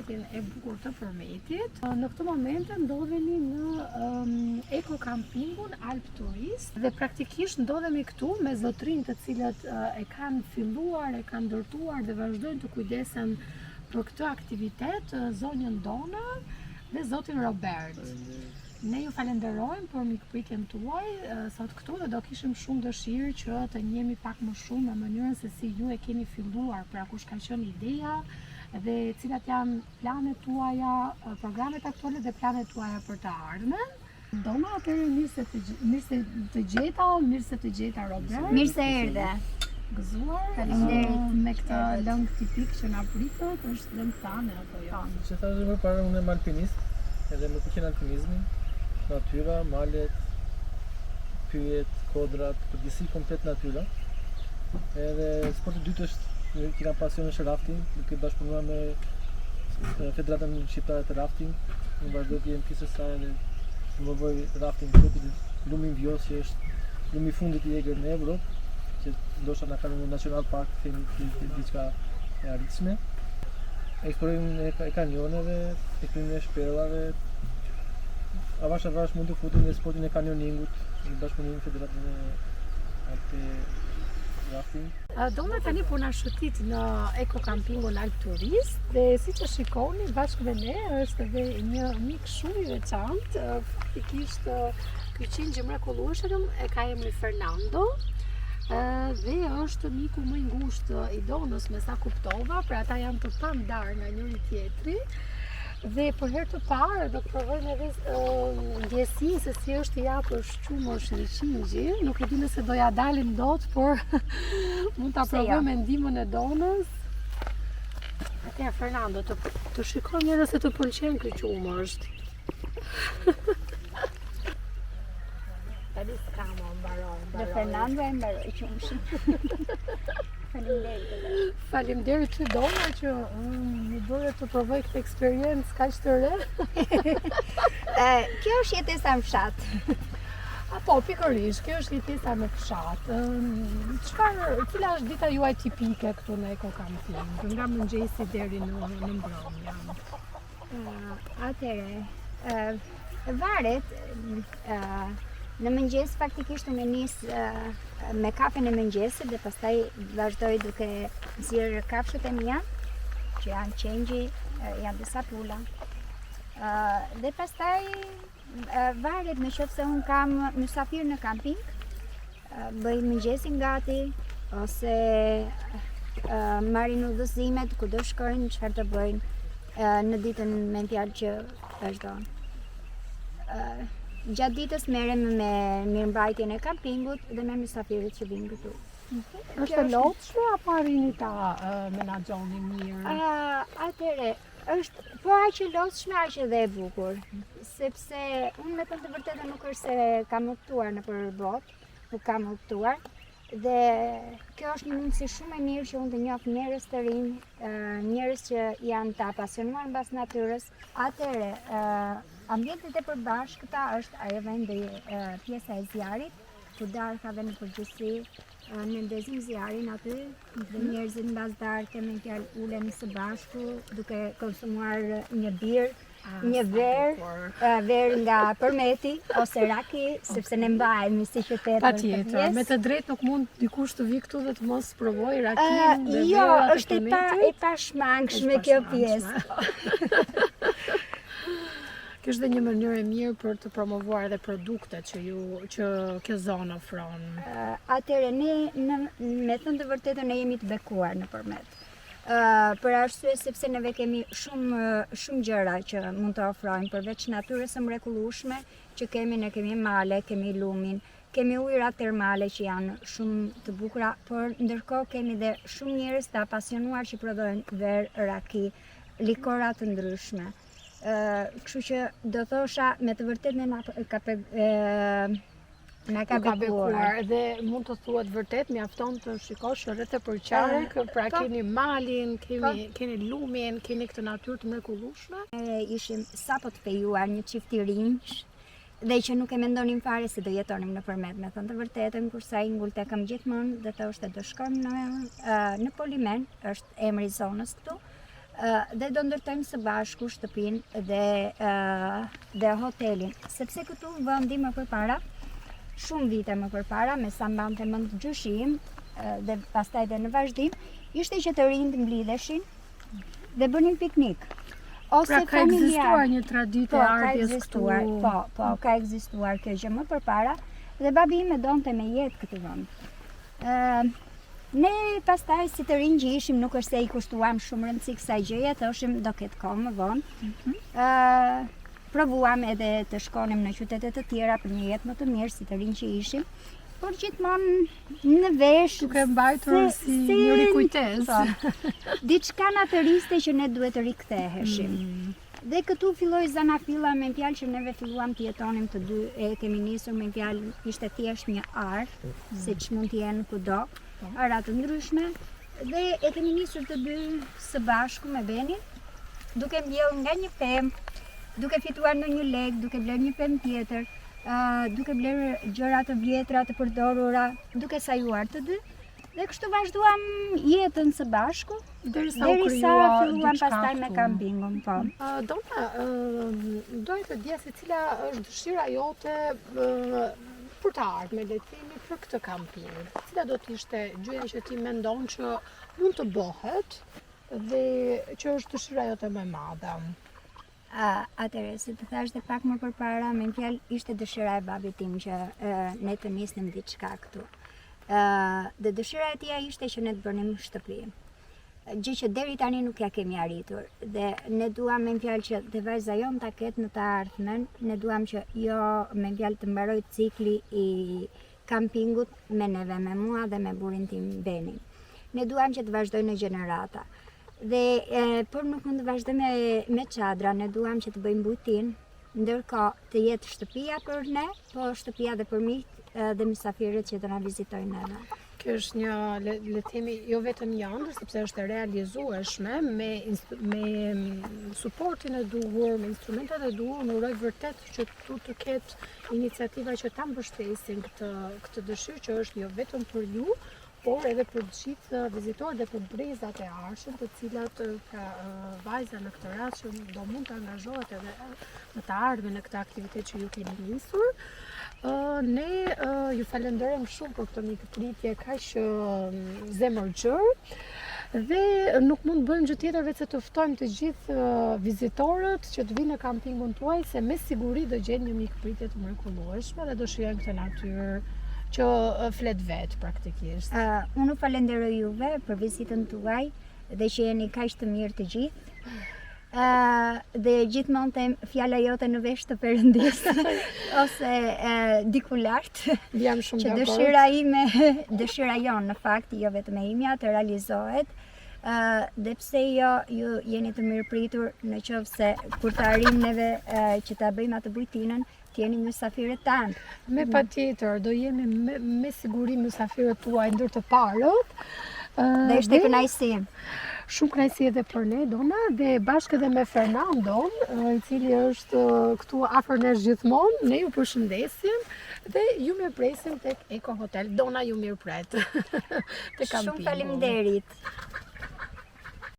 mbretërin e bukur të Përmetit. Në këtë moment ndodhemi në ekokampingun Alp Turist dhe praktikisht ndodhemi këtu me zotrinj të cilët e kanë filluar, e kanë ndërtuar dhe vazhdojnë të kujdesen për këtë aktivitet, zonjën Dona dhe zotin Robert. Ne ju falenderojmë për mikpritjen tuaj sot këtu dhe do kishim shumë dëshirë që të njemi pak më shumë në mënyrën se si ju e keni filluar, pra kush ka qenë ideja dhe cilat janë planet tuaja, programet aktuale dhe planet tuaja për të ardhmen. Dona, atëherë mirë se të gjeta Robert. Mirë se erdhe. Gëzuar. Faleminderit me këtë lëng tipik që na pritët, është lëng thane apo jo? Që thashë më parë unë jam alpinist, edhe më pëlqen alpinizmi, natyra, malet, pyjet, kodrat, përgjithësi komplet natyra. Edhe sporti i dytë është që kam pasion është rafting, duke bashkëpunuar me Federatën Shqiptare të Rafting. Unë vazhdoj të jem pjesë e saj dhe më bëj rafting këtu lumi Vjos, që është lumi i fundit i egër në Evropë, që ndoshta na kanë në National Park themi diçka e arritshme. Eksplorojmë e kanjoneve, eksplorojmë e shpellave. Avash mund të futem në sportin e kanjoningut, në bashkëpunim me Federatën e Rafting. Dona tani po na shëtit në ekokampingun Alp Turist dhe siç e shikoni bashkë me ne është edhe një mik shumë i veçantë, faktikisht ky qingj i mrekullueshëm e ka emrin Fernando. Dhe është miku më i ngushtë i Donës me sa kuptova, pra ata janë të pandar nga njëri tjetri. Dhe për herë të parë do të provojmë edhe ndjesinë se si është i japur shqumosh një qingji. Nuk e di nëse do ja dalim dot, por mund ta provojmë me ndihmën e Donës. Atëherë Fernando, të shikoj edhe se të pëlqen ky qumësht. Tani s'kam mbaroj. Dhe Fernando e mbaroi qumshin. Faleminderit. Faleminderit ty Dona që më bëre të provoj këtë eksperiencë kaq të re. Kjo është jetesa në fshat. Po, pikërisht, kjo është jetesa në fshat. Cila është dita juaj tipike këtu në ekokamping, nga mëngjesi deri në mbrëmje? Atëre, varet, në mëngjes faktikisht unë nis me kafen e mëngjesit dhe pastaj vazhdoj duke nxjerrë kafshët e mia, që janë qengji, janë disa pula. Dhe pastaj varet në qoftë se unë kam mysafir në kamping, bëj mëngjesin gati ose marrin udhëzimet ku do shkojnë, çfarë të bëjnë në ditën me fjalë që vazhdon. Gjatë ditës merrem me mirëmbajtjen e kampingut dhe me mysafirët që vinë këtu. Është e lodhshme apo arrini ta menaxhoni mirë? Atëre, është po aq e lodhshme aq edhe e bukur, sepse unë me të vërtetë nuk është se kam optuar nëpër botë, nuk kam optuar. Dhe kjo është një mundësi shumë e mirë që unë të njoh njerëz të rinj, njerëz që janë të apasionuar mbas natyrës. Atëre, ambientet e përbashkëta është ajo vendi pjesa e zjarrit, ku darkave në përgjithësi ne ndezim zjarrin aty, dhe njerëzit mbas darke me fjalë ulen së bashku duke konsumuar një birë, një verë nga Përmeti ose raki, sepse ne mbajemi si qytet. Patjetër, me të drejtë nuk mund dikush të vi këtu dhe të mos provojë rakin dhe jo, është e pashmangshme kjo pjesë. Kjo është dhe një mënyrë e mirë për të promovuar edhe produktet që kjo zonë ofron. Atëre, ne me thënë të vërtetën ne jemi të bekuar në Përmet. Për arsye sepse neve kemi shumë gjëra që mund të ofrojmë përveç natyrës së mrekullueshme që kemi, ne kemi male, kemi lumin, kemi ujëra termale që janë shumë të bukura, por ndërkohë kemi dhe shumë njerëz të apasionuar që prodhojnë verë, raki, likora të ndryshme. Kështu që do thosha me të vërtetë na ka bekuar dhe mund të thuhet vërtet mjafton të shikosh rreth e përqark, pra keni malin, keni lumin, keni këtë natyrë të mrekullueshme. Ishim sapo të pejuar një çift i rinj dhe që nuk e mendonim fare se do jetonim në Përmet, me thënë të vërtetën, kurse ai ngulte kam gjithmonë dhe thoshte do shkojmë në Polimen, është emri i zonës këtu. Dhe do ndërtojmë së bashku shtëpinë dhe hotelin, sepse këtu vendi më përpara, shumë vite më përpara, me sa mbante mend gjyshim dhe pastaj dhe në vazhdim, ishte që të rinjt mblidheshin dhe bënin piknik. Ose pra ka ekzistuar një traditë e ardhjes këtu. Po, ka ekzistuar kjo gjë më përpara dhe babi im e donte me jetë këtë vend. Ne pastaj si të rinj që ishim, nuk është se i kushtuam shumë rëndësi kësaj gjëje, thoshim do ketë kohë më vonë. Provuam edhe të shkonim në qytete të tjera për një jetë më të mirë si të rinj që ishim, por gjithmonë në vesh duke mbajtur si një rikujtesë. Diçka natyriste që ne duhet të riktheheshim. Dhe këtu filloi zanafilla me fjalë që neve filluam të jetonim të dy, e kemi nisur me fjalë ishte thjesht një ar, siç mund të jenë kudo, ara të ndryshme, dhe e kemi nisur të dy së bashku me Benin, duke mbjellë nga një pemë, duke fituar ndonjë lek, duke blerë një pemë tjetër, duke blerë gjëra të vjetra të përdorura, duke sajuar të dy. Dhe kështu vazhduam jetën së bashku, derisa filluam pastaj me kampingun, po. Dona, doja të dija se cila është dëshira jote për të ardhmen, le të themi, për këtë kamping. Cila do të ishte gjëja që ti mendon që mund të bëhet dhe që është dëshira jote më e madhe? Atëherë, si të thash dhe pak më përpara, me fjalë ishte dëshira e babit tim që ne të nisnim diçka këtu. Dhe dëshira e tij ishte që ne të bënim shtëpi. Gjë që deri tani nuk ja kemi arritur. Dhe ne duam me fjalë që dhe vajza jon ta ketë në të ardhmen, ne duam që jo me fjalë të mbaroj cikli i kampingut me neve, me mua dhe me burrin tim Benin. Ne duam që të vazhdojë në gjenerata. Dhe por nuk mund të vazhdojmë me çadra, ne duam që të bëjmë bujtin, ndërkohë të jetë shtëpia për ne, po shtëpia dhe për miq dhe mysafirët që të na vizitojnë neve. Kjo është një, le të themi, jo vetëm një ëndër, sepse është e realizueshme me suportin e duhur, me instrumentet e duhur, në uroj vërtet që tu të ketë iniciativa që ta mbështesin këtë dëshirë që është jo vetëm për ju, por edhe për gjithë vizitorët dhe për brezat e arshëm, të cilat vajza në këtë rast që do mund të angazhohet edhe në të ardhmen në këtë aktivitet që ju keni nisur. Ne ju falenderojmë shumë për këtë mikëpritje kaq zemërgjër dhe nuk mund të bëjmë gjë tjetër veç se të ftojmë të gjithë vizitorët që të vinë në kampingun tuaj, se me siguri do gjejnë një mikëpritje të mrekullueshme dhe do shijojnë këtë natyrë që flet vet praktikisht. Unë falenderoj juve për vizitën tuaj dhe që jeni kaq të mirë të gjithë. Dhe gjithmonë them fjala jote në vesh të Perëndis ose diku lart. Jam shumë që dëshira jon në fakt jo vetëm e imja të realizohet. Dhe pse jo, ju jeni të mirëpritur në qoftë se kur të arrijmë neve që ta bëjmë atë bujtinën, të jeni mysafirët tanë. Me patjetër, do jemi me siguri mysafirët tuaj ndër të parët. Dhe ishte kënaqësi. Shumë kënaqësi edhe për ne, Dona, dhe bashkë edhe me Fernandon, i cili është këtu afër nesh gjithmonë, ne ju përshëndesim dhe ju mirëpresim tek Eko Hotel. Dona ju mirëpret. Shumë faleminderit.